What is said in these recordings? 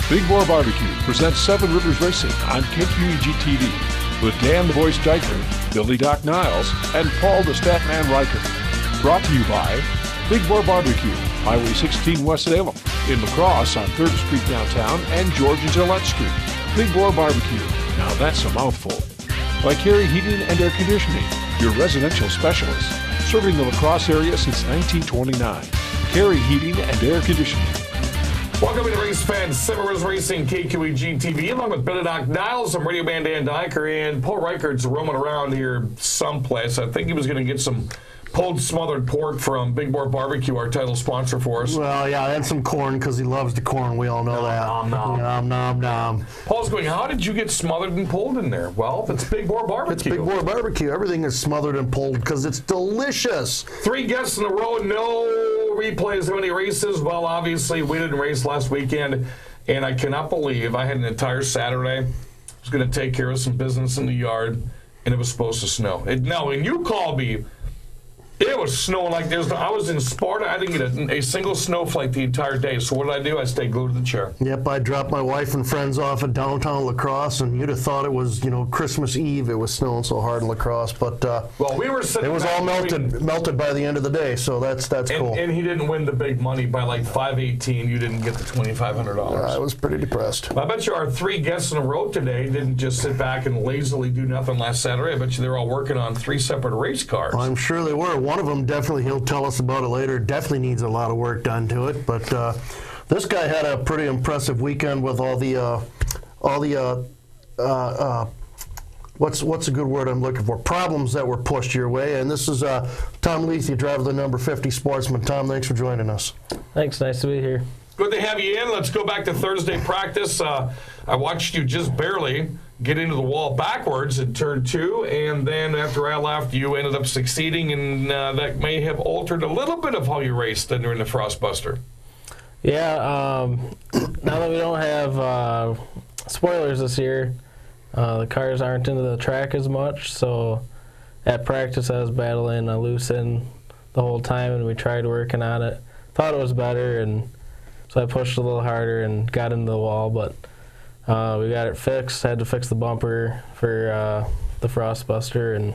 Big Boar Barbecue presents Seven Rivers Racing on KQEG TV with Dan the Voice Dykman, Billy Doc Niles, and Paul the Statman Riker. Brought to you by Big Boar Barbecue, Highway 16 West Salem, in La Crosse on 3rd Street downtown and George and Gillette Street. Big Boar Barbecue, now that's a mouthful. By Carey Heating and Air Conditioning, your residential specialist, serving the La Crosse area since 1929. Carey Heating and Air Conditioning. Welcome to Race Fans, Seven Rivers Racing, KQEG TV, along with Billy Doc Niles, I'm Radio Man Dan Dyker, and Paul Reichert's roaming around here someplace. I think he was going to get some pulled smothered pork from Big Boar Barbecue, our title sponsor for us. Well, yeah, and some corn because he loves the corn. We all know that. Nom, nom, nom. Paul's going, how did you get smothered and pulled in there? Well, it's Big Boar Barbecue. It's Big Boar Barbecue. Everything is smothered and pulled because it's delicious. 3 guests in a row, no replays of any races. Well, obviously, we didn't race last weekend, and I cannot believe I had an entire Saturday. I was going to take care of some business in the yard, and it was supposed to snow. No, and you called me. It was snowing like there's. I was in Sparta. I didn't get a single snowflake the entire day. So what did I do? I stayed glued to the chair. Yep, I dropped my wife and friends off at downtown La Crosse, and you'd have thought it was, Christmas Eve. It was snowing so hard in La Crosse, but well, we were sitting. It was all melted by the end of the day. So that's cool. And he didn't win the big money by like $518. You didn't get the $2,500. I was pretty depressed. I bet you our 3 guests in a row today didn't just sit back and lazily do nothing last Saturday. I bet you they're all working on 3 separate race cars. I'm sure they were. One of them definitely, he'll tell us about it later, definitely needs a lot of work done to it. But this guy had a pretty impressive weekend with all the what's a good word I'm looking for? Problems that were pushed your way. And this is Tom Luethe, driver of the number 50 Sportsman. Tom, thanks for joining us. Thanks. Nice to be here. Good to have you in. Let's go back to Thursday practice. I watched you just barely get into the wall backwards in turn 2, and then after I left, you ended up succeeding, and that may have altered a little bit of how you raced during the Frostbuster. Yeah, now that we don't have spoilers this year, the cars aren't into the track as much, so at practice I was battling a loose end the whole time, and we tried working on it. Thought it was better, and so I pushed a little harder and got into the wall, but we got it fixed. Had to fix the bumper for the Frostbuster and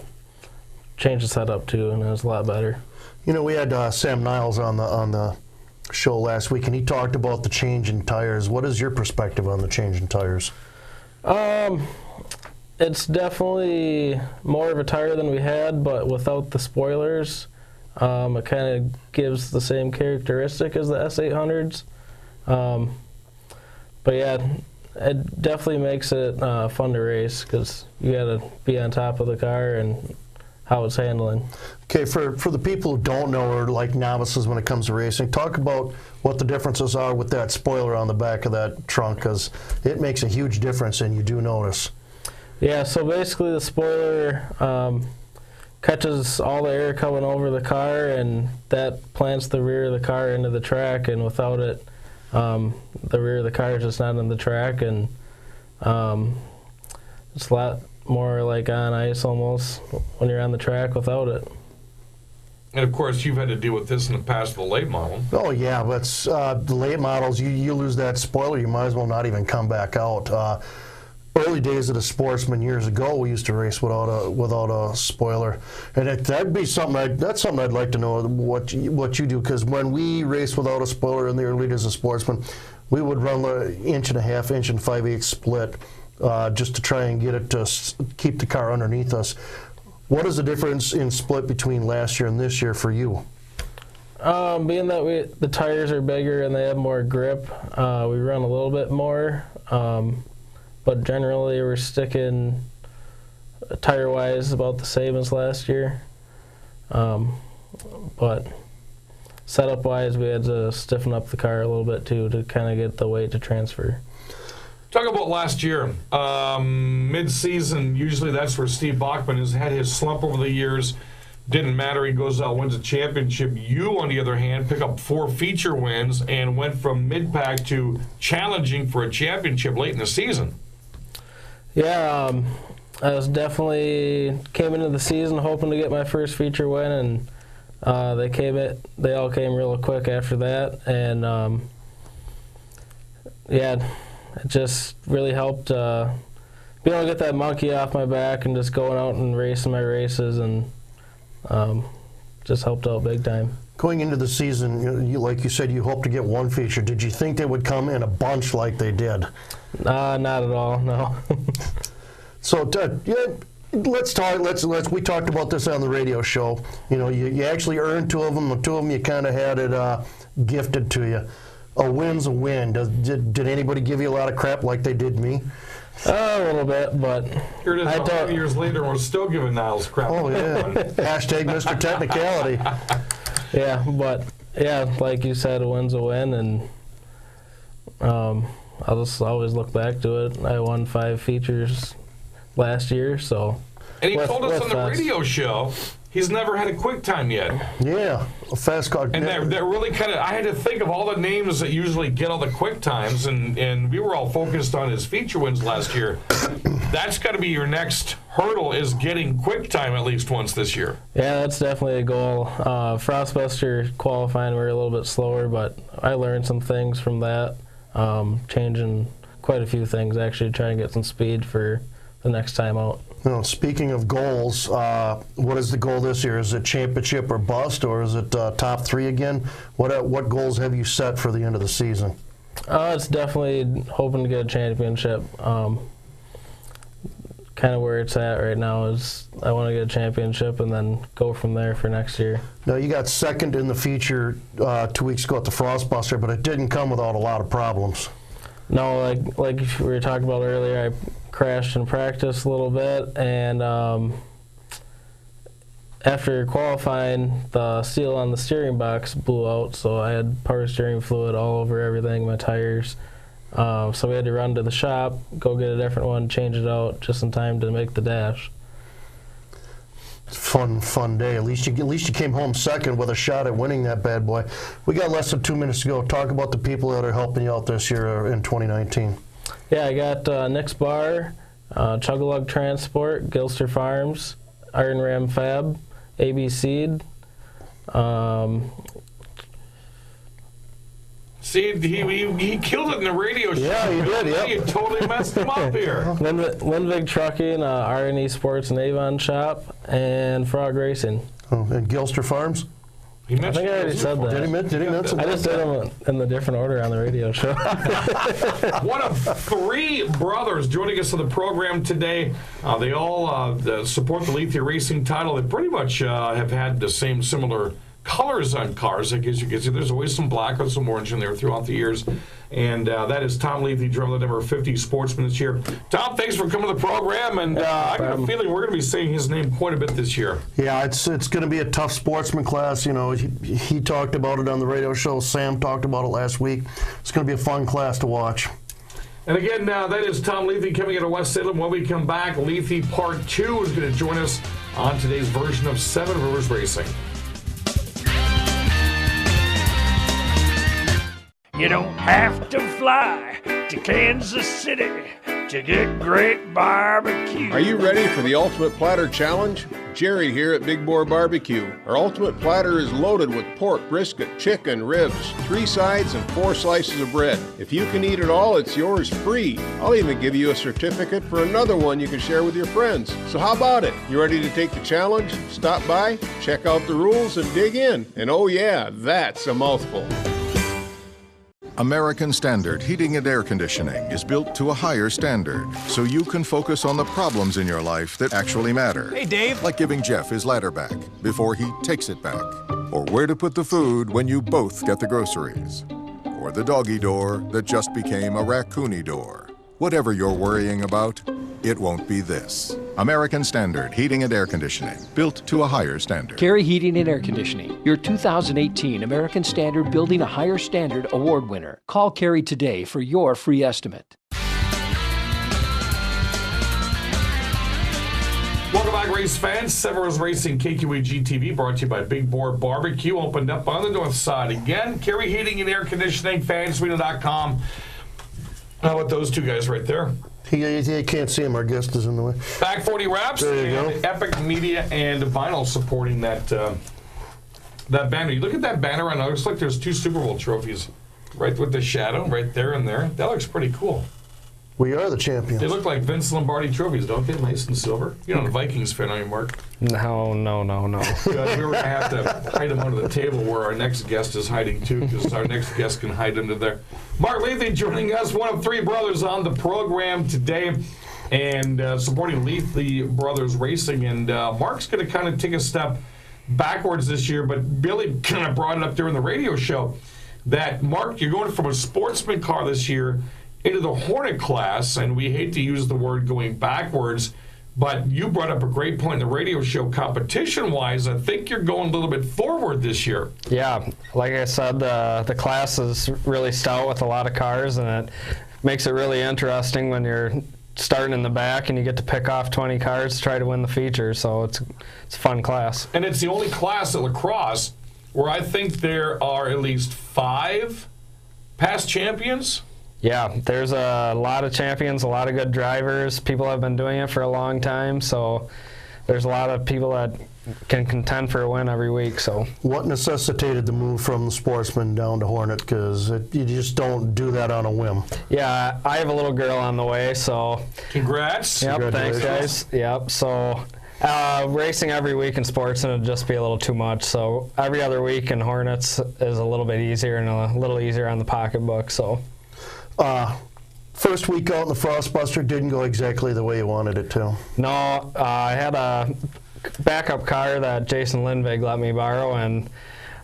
change the setup too, and it was a lot better. We had Sam Niles on the show last week, and he talked about the change in tires. What is your perspective on the change in tires? It's definitely more of a tire than we had, but without the spoilers, it kind of gives the same characteristic as the S800s. But yeah, it definitely makes it fun to race because you got to be on top of the car and how it's handling. Okay, for the people who don't know or like novices when it comes to racing, talk about what the differences are with that spoiler on the back of that trunk, because it makes a huge difference, and you do notice. Yeah, so basically the spoiler catches all the air coming over the car, and that plants the rear of the car into the track, and without it, the rear of the car is just not in the track, and it's a lot more like on ice almost when you're on the track without it. And, of course, you've had to deal with this in the past with the late model. Oh, yeah, but the late models, you lose that spoiler, you might as well not even come back out. Early days of the Sportsman years ago, we used to race without a spoiler, and that'd be something. That's something I'd like to know what you do, because when we raced without a spoiler in the early days of Sportsman, we would run an 1.5 inch, 1 5/8 split just to try and get it to keep the car underneath us. What is the difference in split between last year and this year for you? Being that the tires are bigger and they have more grip, we run a little bit more. But generally, we're sticking tire-wise about the same as last year. But setup-wise, we had to stiffen up the car a little bit, too, to kind of get the weight to transfer. Talk about last year. Mid-season, usually that's where Steve Bjorkman has had his slump over the years. Didn't matter. He goes out, wins a championship. You, on the other hand, pick up 4 feature wins and went from mid-pack to challenging for a championship late in the season. Yeah, I was definitely came into the season hoping to get my first feature win, and they all came real quick after that, and yeah, it just really helped being able to get that monkey off my back and just going out and racing my races, and just helped out big time. Going into the season, like you said, you hope to get one feature. Did you think they would come in a bunch like they did? Not at all, no. So, let's talk. We talked about this on the radio show. You actually earned 2 of them. The 2 of them you kind of had it gifted to you. A win's a win. Did anybody give you a lot of crap like they did me? A little bit, but Here it is 5 years later, and we're still giving Niles crap. Oh yeah. Hashtag Mr. Technicality. Yeah, but like you said, a win's a win, and I'll just always look back to it. I won 5 features last year, so. And he told us on the radio show he's never had a quick time yet. Yeah, a fast car. And that really kind of, I had to think of all the names that usually get all the quick times, and we were all focused on his feature wins last year. That's got to be your next hurdle, is getting quick time at least once this year. Yeah, that's definitely a goal. Frostbuster qualifying, we were a little bit slower, but I learned some things from that, changing quite a few things, actually trying to get some speed for the next time out. Speaking of goals, what is the goal this year? Is it championship or bust, or is it top 3 again? What goals have you set for the end of the season? It's definitely hoping to get a championship. Kind of where it's at right now is I want to get a championship and then go from there for next year. Now, you got second in the feature 2 weeks ago at the Frostbuster, but it didn't come without a lot of problems. No, like we were talking about earlier, I crashed in practice a little bit, and after qualifying, the seal on the steering box blew out, so I had power steering fluid all over everything, my tires. So we had to run to the shop, go get a different one, change it out just in time to make the dash. Fun day. At least you came home second with a shot at winning that bad boy. We got less than 2 minutes to go. Talk about the people that are helping you out this year in 2019. Yeah, I got Nick's Bar, Chug-a-Lug Transport, Gilster Farms, Iron Ram Fab, AB Seed. See, he killed it in the radio show. Yeah, he did, yep. You totally messed him up here. Lindvig Trucking, R&E Sports and Avon Shop, and Frog Racing. Oh, and Gilster Farms? I think I already said that. Did he mention I just did them in the different order on the radio show. One of 3 brothers joining us on the program today. They all support the Luethe Racing title. They pretty much have had the same similar colors on cars. I guess you can see there's always some black or some orange in there throughout the years. And that is Tom Luethe, driver of the number 50 Sportsman this year. Tom, thanks for coming to the program, and I got a feeling we're going to be saying his name quite a bit this year. Yeah, it's going to be a tough sportsman class. He talked about it on the radio show. Sam talked about it last week. It's going to be a fun class to watch. And again, that is Tom Luethe coming into West Salem. When we come back, Luethe Part 2 is going to join us on today's version of 7 Rivers Racing. You don't have to fly to Kansas City to get great barbecue. Are you ready for the Ultimate Platter Challenge? Jerry here at Big Boar Barbecue. Our Ultimate Platter is loaded with pork, brisket, chicken, ribs, 3 sides, and 4 slices of bread. If you can eat it all, it's yours free. I'll even give you a certificate for another one you can share with your friends. So how about it? You ready to take the challenge? Stop by, check out the rules, and dig in. And oh yeah, that's a mouthful. American Standard Heating and Air Conditioning is built to a higher standard, so you can focus on the problems in your life that actually matter. Hey, Dave. Like giving Jeff his ladder back before he takes it back. Or where to put the food when you both get the groceries. Or the doggy door that just became a raccoony door. Whatever you're worrying about, it won't be this. American Standard Heating and Air Conditioning, built to a higher standard. Carey Heating and Air Conditioning, your 2018 American Standard Building a Higher Standard Award winner. Call Carey today for your free estimate. Welcome back, race fans. 7 Rivers Racing KQEG TV, brought to you by Big Boar Barbecue, opened up on the north side again. Carey Heating and Air Conditioning, fansarena.com. How about those 2 guys right there? He can't see him. Our guest is in the way. Back 40 Wraps and Epic Media and Vinyl supporting that banner. You look at that banner, and it looks like there's 2 Super Bowl trophies right with the shadow right there and there. That looks pretty cool. We are the champions. They look like Vince Lombardi trophies, don't they? Nice and silver. You're not a Vikings fan, are you, Mark? No. Good. We were going to have to hide them under the table where our next guest is hiding, too, because our next guest can hide under there. Mark Luethe joining us, one of three brothers on the program today, and supporting Luethe Brothers Racing. And Mark's going to kind of take a step backwards this year, but Billy kind of brought it up during the radio show that, Mark, you're going from a sportsman car this year into the Hornet class, and we hate to use the word going backwards, but you brought up a great point in the radio show. Competition-wise, I think you're going a little bit forward this year. Yeah, like I said, the class is really stout with a lot of cars, and it makes it really interesting when you're starting in the back and you get to pick off 20 cars to try to win the feature, so it's a fun class. And it's the only class at lacrosse where I think there are at least 5 past champions. Yeah, there's a lot of champions, a lot of good drivers. People have been doing it for a long time, so there's a lot of people that can contend for a win every week. So, what necessitated the move from the Sportsman down to Hornet? Because you just don't do that on a whim. Yeah, I have a little girl on the way, so congrats. Yep, thanks, guys. Yep, so racing every week in Sportsman would just be a little too much. So every other week in Hornets is a little bit easier and a little easier on the pocketbook. So. First week out in the Frostbuster didn't go exactly the way you wanted it to. No, I had a backup car that Jason Lindvig let me borrow, and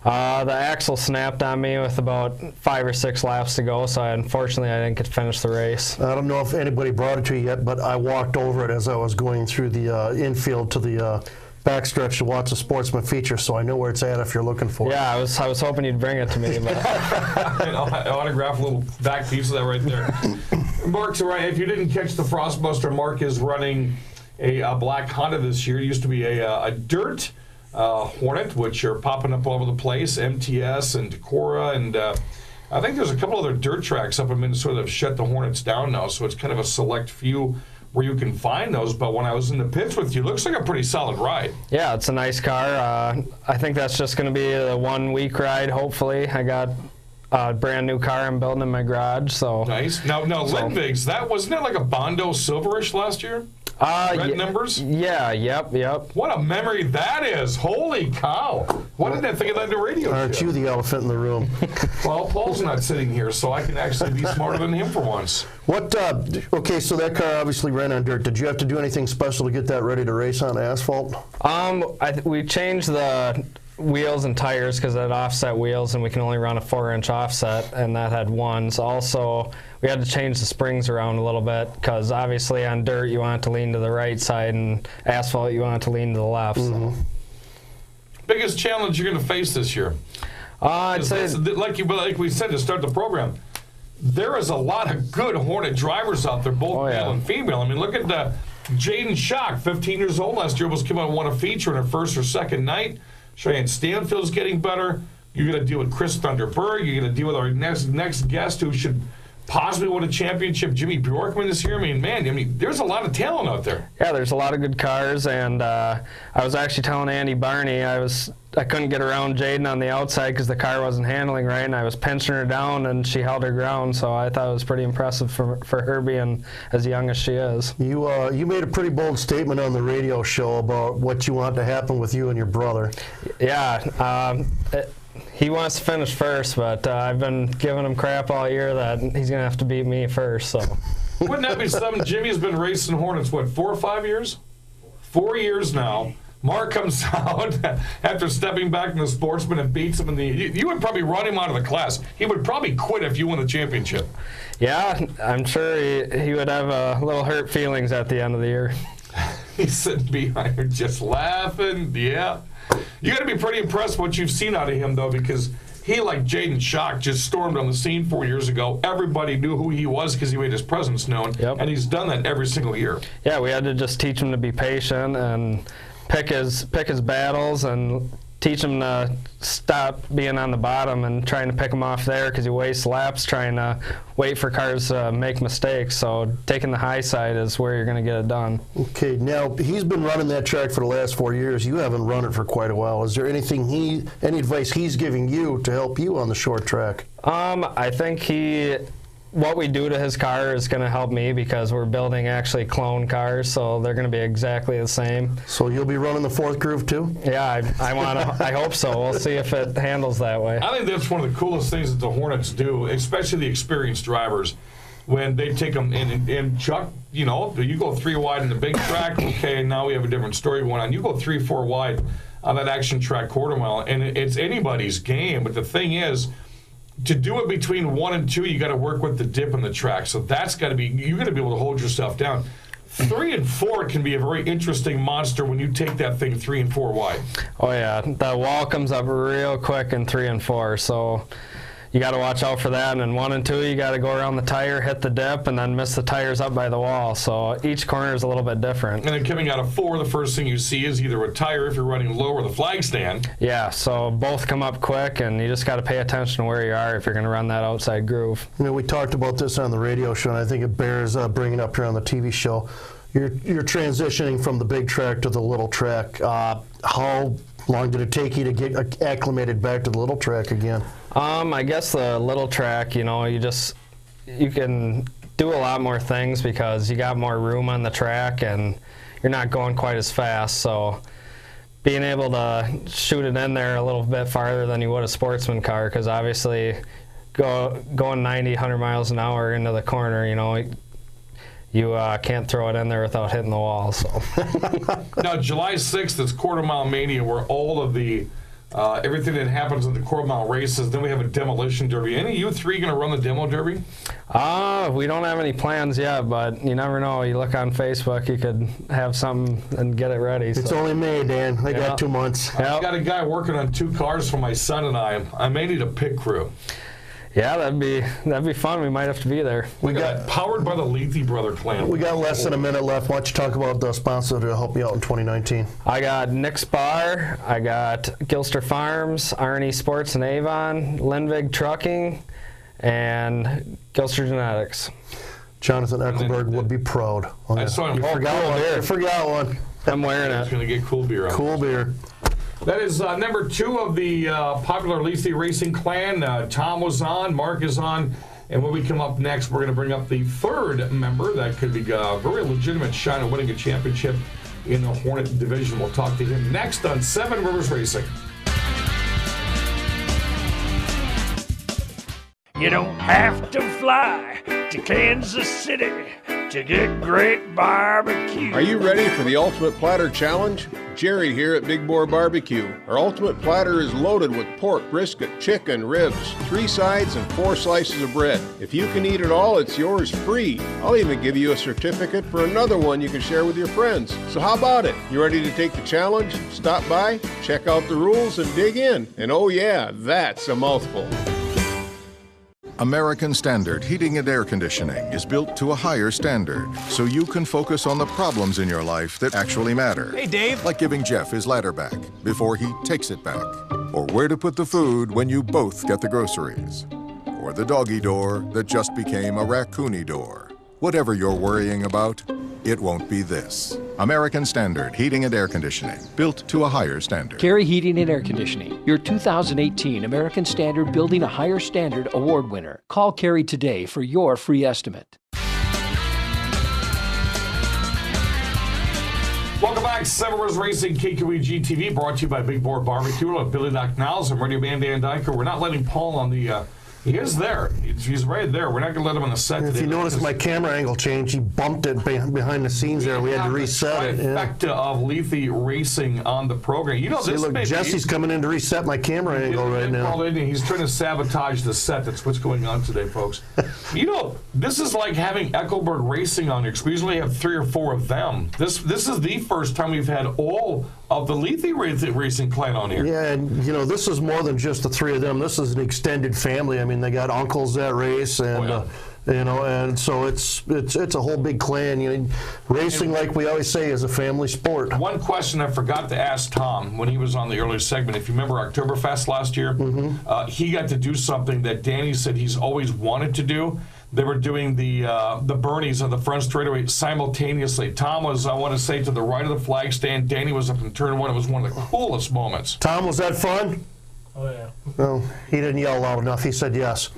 the axle snapped on me with about 5 or 6 laps to go, so unfortunately I didn't get to finish the race. I don't know if anybody brought it to you yet, but I walked over it as I was going through the infield to the backstretch to watch the Sportsman feature, so I know where it's at if you're looking for it. Yeah, I was hoping you'd bring it to me. But I'll autograph a little back piece of that right there. Mark's right. If you didn't catch the Frostbuster, Mark is running a black Honda this year. It used to be a dirt Hornet, which are popping up all over the place, MTS and Decorah, and I think there's a couple other dirt tracks up in Minnesota that have shut the Hornets down now, so it's kind of a select few where you can find those. But when I was in the pits with you, it looks like a pretty solid ride. Yeah, it's a nice car. I think that's just going to be a 1-week ride, hopefully. I got a brand new car I'm building in my garage. So nice. Now Lindvig's, wasn't it like a Bondo Silverish last year? Red numbers? Yeah, yep. What a memory that is. Holy cow. Why didn't I think of that in the radio Aren't show? you the elephant in the room? Well, Paul's not sitting here, so I can actually be smarter than him for once. Okay, so that car obviously ran on dirt. Did you have to do anything special to get that ready to race on asphalt? We changed the wheels and tires because it had offset wheels, and we can only run a 4-inch offset, and that had ones. Also, we had to change the springs around a little bit because obviously on dirt you want it to lean to the right side, and asphalt you want it to lean to the left. Mm-hmm. So. Biggest challenge you're going to face this year? I'd say, like we said to start the program, there is a lot of good Hornet drivers out there, both male and female. I mean, look at Jaden Schock, 15 years old last year, almost came out and won a feature in her first or second night. Cheyenne Stanfield's getting better. You're going to deal with Chris Thunderberg. You're going to deal with our next guest who should possibly win a championship. Jimmy Bjorkman is here. I mean, there's a lot of talent out there. Yeah, there's a lot of good cars, and I was actually telling Andy Barney I couldn't get around Jaden on the outside because the car wasn't handling right, and I was pinching her down, and she held her ground, so I thought it was pretty impressive for her being as young as she is. You made a pretty bold statement on the radio show about what you want to happen with you and your brother. Yeah, he wants to finish first, but I've been giving him crap all year that he's going to have to beat me first. So, wouldn't that be something? Jimmy's been racing Hornets, 4 or 5 years? 4 years now. Mark comes out after stepping back from the Sportsman and beats him in the. You would probably run him out of the class. He would probably quit if you won the championship. Yeah, I'm sure he would have a little hurt feelings at the end of the year. He's sitting behind her just laughing. Yeah. You got to be pretty impressed with what you've seen out of him, though, because he, like Jaden Schock, just stormed on the scene 4 years ago. Everybody knew who he was because he made his presence known, and he's done that every single year. Yeah, we had to just teach him to be patient and pick his battles and teach him to stop being on the bottom and trying to pick him off there because he wastes laps trying to wait for cars to make mistakes. So taking the high side is where you're going to get it done. Okay, now he's been running that track for the last 4 years. You haven't run it for quite a while. Is there any advice he's giving you to help you on the short track? I think he what we do to his car is going to help me because we're building actually clone cars, so they're going to be exactly the same. So you'll be running the fourth groove too? Yeah, I hope so. We'll see if it handles that way. I think that's one of the coolest things that the Hornets do, especially the experienced drivers. When they take them in, and Chuck, you know, you go 3 wide in the big track, okay, now we have a different story going on. You go 3, 4 wide on that action track quarter mile, and it's anybody's game. But the thing is, to do it between 1 and 2, you got to work with the dip in the track. So that's got to be, you got to be able to hold yourself down. 3 and 4 can be a very interesting monster when you take that thing 3 and 4 wide. Oh yeah, the wall comes up real quick in 3 and 4, so you got to watch out for that. And in 1 and 2, you got to go around the tire, hit the dip, and then miss the tires up by the wall. So each corner is a little bit different. And then coming out of 4, the first thing you see is either a tire if you're running low or the flag stand. Yeah, so both come up quick, and you just got to pay attention to where you are if you're going to run that outside groove. You know, we talked about this on the radio show, and I think it bears bringing up here on the TV show. You're transitioning from the big track to the little track. How long did it take you to get acclimated back to the little track again? I guess the little track, you know, you can do a lot more things because you got more room on the track and you're not going quite as fast. So being able to shoot it in there a little bit farther than you would a sportsman car, because obviously going 90, 100 miles an hour into the corner, you know, you can't throw it in there without hitting the wall. So now, July 6th is Quarter Mile Mania, where all of the everything that happens at the quarter mile races. Then we have a demolition derby. Any of you three going to run the demo derby? We don't have any plans yet, but you never know. You look on Facebook, you could have something and get it ready. It's only May, Dan. They got 2 months. I've got a guy working on 2 cars for my son and I may need a pit crew. Yeah, that'd be fun. We might have to be there. We got powered by the Luethe brother clan. We got less than a minute left. Why don't you talk about the sponsor to help you out in 2019? I got Nick's Bar, I got Gilster Farms, R&E Sports and Avon, Lindvig Trucking, and Gilster Genetics. Jonathan Eckelberg would be proud. I saw him. You forgot one. I'm wearing it. He's going to get cool beer on. Cool beer. That is number 2 of the popular Luethe Racing clan. Tom was on, Mark is on, and when we come up next, we're going to bring up the 3rd member that could be a very legitimate shot at winning a championship in the Hornet division. We'll talk to him next on 7 Rivers Racing. You don't have to fly to Kansas City to get great barbecue. Are you ready for the Ultimate Platter Challenge? Jerry here at Big Boar Barbecue. Our Ultimate Platter is loaded with pork, brisket, chicken, ribs, 3 sides, and 4 slices of bread. If you can eat it all, it's yours free. I'll even give you a certificate for another one you can share with your friends. So how about it? You ready to take the challenge? Stop by, check out the rules, and dig in. And oh yeah, that's a mouthful. American Standard Heating and Air Conditioning is built to a higher standard, so you can focus on the problems in your life that actually matter. Hey, Dave. Like giving Jeff his ladder back before he takes it back. Or where to put the food when you both get the groceries. Or the doggy door that just became a raccoony door. Whatever you're worrying about, it won't be this. American Standard Heating and Air Conditioning, built to a higher standard. Carey Heating and Air Conditioning, your 2018 American Standard Building a Higher Standard Award winner. Call Carey today for your free estimate. Welcome back. 7 Rivers Racing, KQEG TV, brought to you by Big Boar Barbecue. With Billy Doc Niles and Radio Man Dan Dyker. We're not letting Paul on the... He is there. He's right there. We're not going to let him on the set today. If you notice my camera angle changed, he bumped it behind the scenes there. We had to reset it. The trifecta of Luethe Racing on the program. You know, See, this look, Jesse's coming in to reset my camera angle right now. He's trying to sabotage the set. That's what's going on today, folks. You know, this is like having Eckelberg Racing on here, because we usually have 3 or 4 of them. This is the first time we've had all of the Luethe Racing clan on here. Yeah, and you know, this is more than just the 3 of them. This is an extended family. I mean, they got uncles that race, and you know, and so it's a whole big clan. You know, racing, like we always say, is a family sport. One question I forgot to ask Tom when he was on the earlier segment. If you remember Oktoberfest last year, he got to do something that Danny said he's always wanted to do. They were doing the Bernies on the front straightaway simultaneously. Tom was, I want to say, to the right of the flag stand. Danny was up in turn 1. It was one of the coolest moments. Tom, was that fun? Oh, yeah. No, he didn't yell loud enough. He said yes.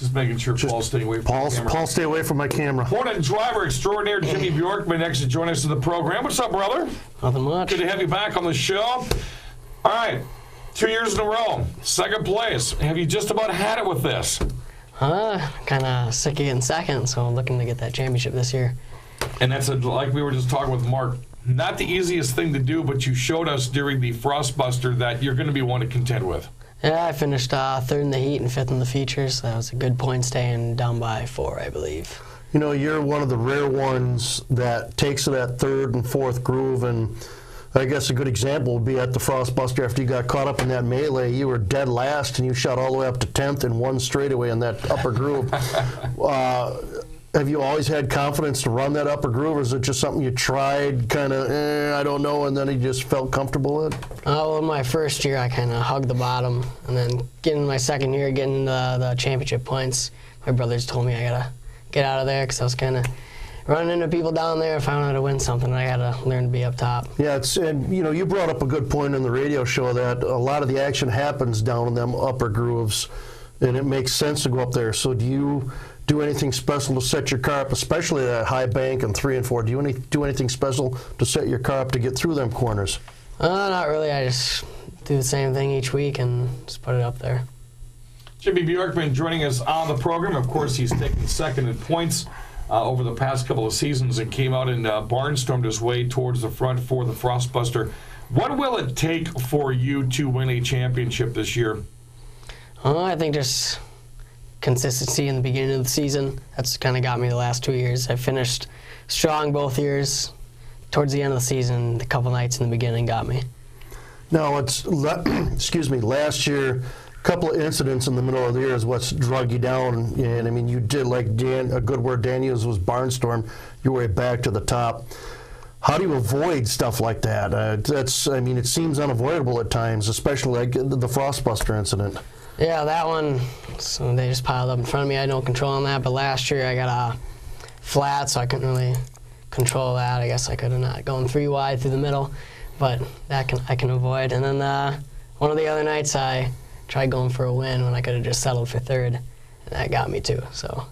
Just making sure Paul's staying away from the camera. Paul, stay away from my camera. Hornet driver extraordinaire Jimmy Bjorkman next to join us in the program. What's up, brother? Nothing much. Good to have you back on the show. All right, 2 years in a row, second place. Have you just about had it with this? Kind of sick of getting second, so I'm looking to get that championship this year. And that's like we were just talking with Mark. Not the easiest thing to do, but you showed us during the Frostbuster that you're going to be one to contend with. Yeah, I finished third in the heat and fifth in the features. That was a good point, staying down by 4, I believe. You know, you're one of the rare ones that takes to that third and fourth groove, and I guess a good example would be at the Frostbuster after you got caught up in that melee. You were dead last, and you shot all the way up to 10th and one straightaway in that upper groove. Have you always had confidence to run that upper groove, or is it just something you tried, kind of, I don't know, and then you just felt comfortable with? Well, in my first year, I kind of hugged the bottom, and then getting my second year, getting the championship points, my brothers told me I got to get out of there because I was kind of running into people down there. If I wanted to win something, I got to learn to be up top. Yeah, and you know, you brought up a good point in the radio show that a lot of the action happens down in them upper grooves, and it makes sense to go up there. So do you do anything special to set your car up, especially that high bank and 3 and 4? Do you do anything special to set your car up to get through them corners? Not really. I just do the same thing each week and just put it up there. Jimmy Bjorkman joining us on the program. Of course, he's taken second in points over the past couple of seasons and came out and barnstormed his way towards the front for the Frostbuster. What will it take for you to win a championship this year? I think just consistency in the beginning of the season. That's kind of got me the last 2 years. I finished strong both years. Towards the end of the season, the couple nights in the beginning got me. No, excuse me, last year, a couple of incidents in the middle of the year is what's drug you down. And I mean, you did, like Dan, a good word Dan used was barnstorm your way back to the top. How do you avoid stuff like that? I mean, it seems unavoidable at times, especially like the Frostbuster incident. Yeah, that one, so they just piled up in front of me. I had no control on that, but last year I got flat, so I couldn't really control that. I guess I could have not gone 3 wide through the middle, but that I can avoid. And then one of the other nights I tried going for a win when I could have just settled for third, and that got me too. So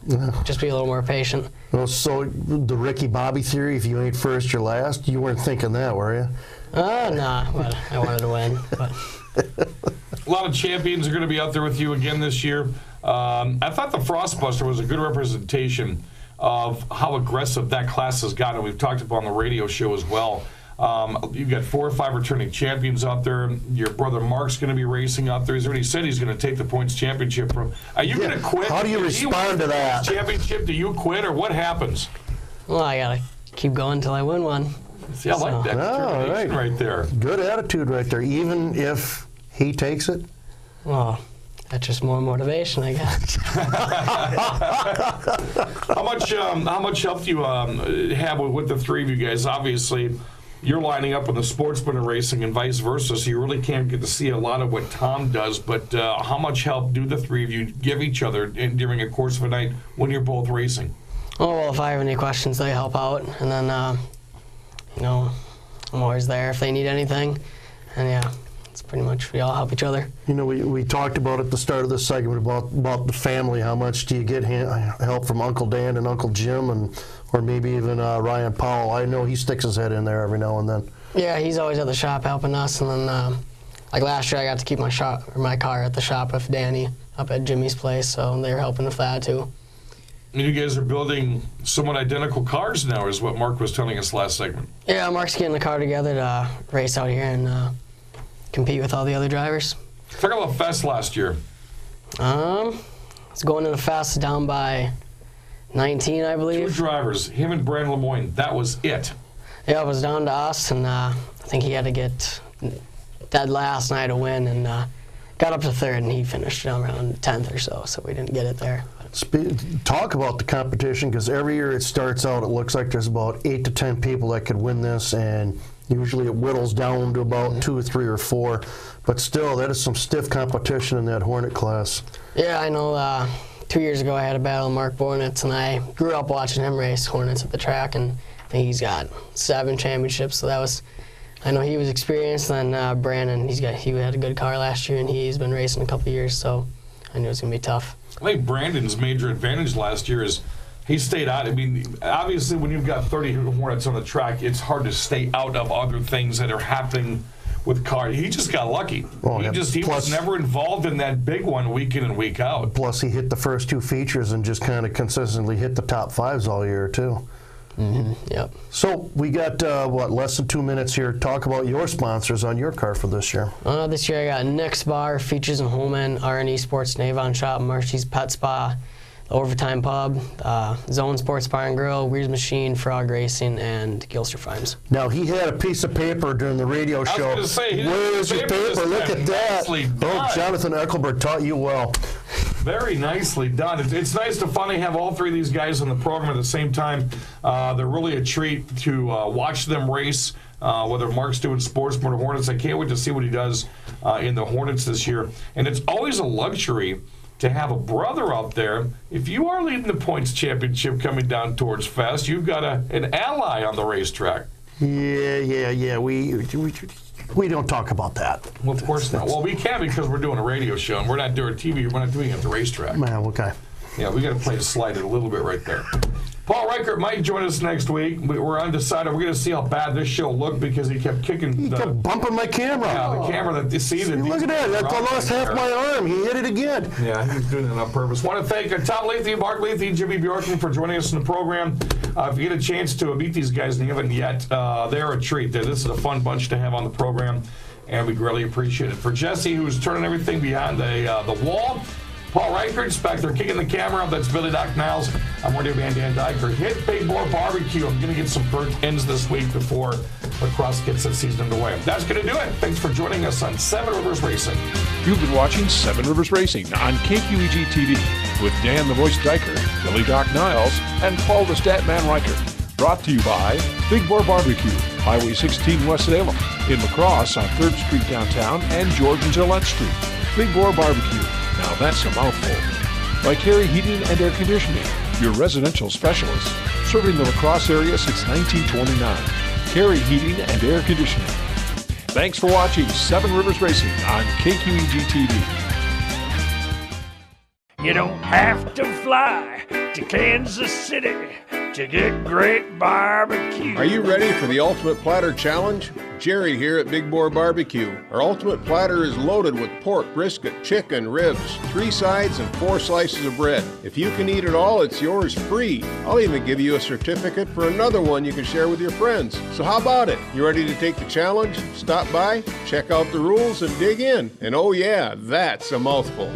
just be a little more patient. Well, so the Ricky Bobby theory, if you ain't first, you're last, you weren't thinking that, were you? Nah, but I wanted to win. But. A lot of champions are going to be out there with you again this year. I thought the Frostbuster was a good representation of how aggressive that class has gotten. We've talked about on the radio show as well. You've got 4 or 5 returning champions out there. Your brother Mark's going to be racing out there. He's already said he's going to take the points championship from. Are you going to quit? How do you respond to that? Championship? Do you quit, or what happens? Well, I got to keep going until I win one. See, I like that determination right there. Good attitude right there, even if he takes it. Well, that's just more motivation, I guess. How much help do you have with the three of you guys? Obviously, you're lining up with the Sportsmen and racing and vice versa, so you really can't get to see a lot of what Tom does. But how much help do the three of you give each other during a course of a night when you're both racing? Oh, well, if I have any questions, they help out, and then I'm always there if they need anything, and yeah. It's pretty much we all help each other. You know, we talked about at the start of this segment about the family. How much do you get help from Uncle Dan and Uncle Jim, or maybe even Ryan Powell? I know he sticks his head in there every now and then. Yeah, he's always at the shop helping us, and then like last year I got to keep my car at the shop with Danny up at Jimmy's place, so they were helping with that too. And you guys are building somewhat identical cars now, is what Mark was telling us last segment. Yeah, Mark's getting the car together to race out here and compete with all the other drivers. Talk about Fest last year. It's going in the Fest down by 19, I believe. 2 drivers, him and Brandon Lemoyne. That was it. Yeah, it was down to us, and I think he had to get dead last night to win, and got up to third, and he finished around 10th or so we didn't get it there. Talk about the competition, because every year it starts out, it looks like there's about 8 to 10 people that could win this, and usually it whittles down to about 2 or 3 or 4. But still, that is some stiff competition in that Hornet class. Yeah, I know 2 years ago I had a battle with Mark Hornets, and I grew up watching him race Hornets at the track, and I think he's got 7 championships, so that was, I know he was experienced. And then Brandon, he had a good car last year, and he's been racing a couple of years, so I knew it was going to be tough. I think Brandon's major advantage last year is he stayed out. I mean, obviously, when you've got 30 Hornets on the track, it's hard to stay out of other things that are happening with cars. He just got lucky. He was never involved in that big one week in and week out. Plus, he hit the first 2 features and just kind of consistently hit the top 5s all year, too. Yep. So we got, less than 2 minutes here. Talk about your sponsors on your car for this year. This year I got Nick's Bar, Features and Holman, R&E Sports and Avon Shop, Marshy's Pet Spa, Overtime Pub, Zone Sports Bar and Grill, Weir's Machine, Frog Racing, and Gilster Farms. Now, he had a piece of paper during the radio show. I was going to say, where is your paper? Look at that. Done. Jonathan Eckelberg taught you well. Very nicely done. It's nice to finally have all 3 of these guys on the program at the same time. They're really a treat to watch them race, whether Mark's doing Sportsmen or Hornets. I can't wait to see what he does in the Hornets this year. And it's always a luxury to have a brother out there. If you are leading the points championship coming down towards Fest, you've got an ally on the racetrack. Yeah. We don't talk about that. Well, of course not. Well, we can because we're doing a radio show, and we're not doing TV. We're not doing it at the racetrack. Man, okay. Yeah, we got to play the slide it a little bit right there. Paul Reichert might join us next week. We're undecided. We're going to see how bad this show looked because he kept kicking. He kept bumping my camera. Yeah, the camera that you see. Look at that. I lost half my arm. He hit it again. Yeah, he's doing it on purpose. Want to thank Tom Luethe, Mark Luethe, Jimmy Bjorkman for joining us in the program. If you get a chance to meet these guys and you haven't yet, they're a treat. This is a fun bunch to have on the program, and we greatly appreciate it. For Jesse, who's turning everything behind the wall, Paul Reichert's back there kicking the camera up. That's Billy Doc Niles. I'm Radio Van Dan Dyker. Hit Big Boar Barbecue. I'm going to get some burnt ends this week before lacrosse gets the season underway. That's going to do it. Thanks for joining us on 7 Rivers Racing. You've been watching 7 Rivers Racing on KQEG TV with Dan the Voice Dyker, Billy Doc Niles, and Paul the Statman Reichert. Brought to you by Big Boar Barbecue, Highway 16 West Salem, in La Crosse on 3rd Street downtown and George and Gillette Street. Big Boar Barbecue. Now that's a mouthful. By Carey Heating and Air Conditioning, your residential specialist, serving the La Crosse area since 1929. Carey Heating and Air Conditioning. Thanks for watching 7 Rivers Racing on KQEG TV. You don't have to fly to Kansas City to get great barbecue. Are you ready for the Ultimate Platter Challenge? Jerry here at Big Boar Barbecue. Our Ultimate Platter is loaded with pork, brisket, chicken, ribs, 3 sides, and 4 slices of bread. If you can eat it all, it's yours free. I'll even give you a certificate for another one you can share with your friends. So how about it? You ready to take the challenge? Stop by, check out the rules, and dig in. And oh yeah, that's a mouthful.